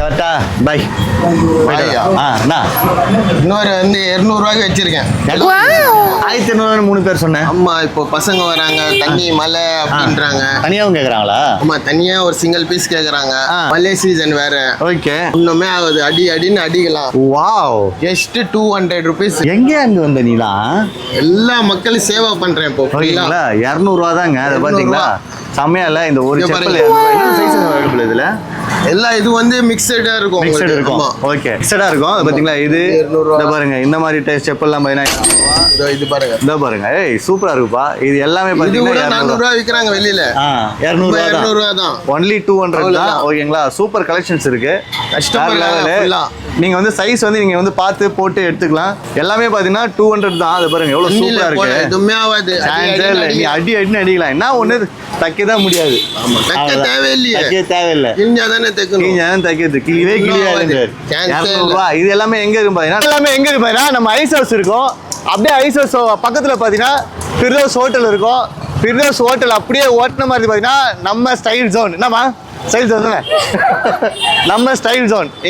Tata bye. இன்னொரு வந்து 200 ரூபாய்க்கு வச்சிருக்கேன். 1200 3 பேர் சொன்னேன். ஆமா, இப்போ பசங்க வராங்க, தண்ணி மழை அப்படின்றாங்க. தனியாவும் கேக்குறாங்களா? ஆமா, தனியா ஒரு சிங்கிள் பீஸ் கேக்குறாங்க. மழை சீசன் வேற. ஓகே, இன்னுமே ஆகுது, அடின்னு அடிக்கலாம். Wow, just 200 rupees. எங்க இருந்து வந்த நீலா? எல்லா மக்களும் சேவா பண்றேன் இப்போ. 200 ரூபா தாங்க. அதை பாத்தீங்களா, செம்மையா இல்ல? இந்த ஒரு செப்பல் சைஸ் அவைலபிள் இதுல எல்லாம். இது வந்து மிக்சடா இருக்கும். மிக்சட் இருக்கும். ஓகே, மிக்சடா இருக்கும். அது பாத்தீங்களா, இது இத பாருங்க, இந்த மாதிரி டைப் செப்பல்லாம் பாத்தீங்கன்னா இது பாருங்க, இத பாருங்க. ஏய் சூப்பரா இருக்குப்பா. இது எல்லாமே பாத்தீங்கன்னா 400 ரூபாய் விக்கறாங்க வெளியில. 200 ரூபாய் தான். ஒன்லி 200 தான். ஓகேங்களா, சூப்பர் கலெக்ஷன்ஸ் இருக்கு. நீங்க வந்து சைஸ் வந்து நீங்க வந்து பார்த்து போட்டு எடுத்துக்கலாம். எல்லாமே பாத்தீங்கன்னா 200 தான். அது பாருங்க எவ்வளவு சூப்பரா இருக்கு. எதுமே ஆகாது. நீ அடின்னு அடிக்கலாம். என்ன ஒண்ணு தைக்கதான் முடியாது. தைக்க தேவையில்லையே. தைக்க தேவையில்லை. கிழிஞ்சாதானே தைக்கணும். கிழிஞ்சாதான் தைக்கிறது. கிழிவே கிழியாது. 200 ரூபாய். இது எல்லாமே எங்க இருக்கு பாத்தீங்கன்னா, எல்லாமே எங்க இருக்கு பாத்தீங்கன்னா நம்ம ஐஸ் ஹவுஸ் இருக்கும். அப்படியே ஐஸ் ஹவுஸ் பக்கத்துல பாத்தீங்கன்னா ஃபிர்தௌஸ் ஹோட்டல் இருக்கும். ஃபிர்தௌஸ் ஹோட்டல் அப்படியே ஓட்டுன மாதிரி பாத்தீங்கன்னா நம்ம ஸ்டைல் ஜோன். என்னமா ஸ்டைல் ஜோன்? நம்ம ஸ்டைல் ஜோன்.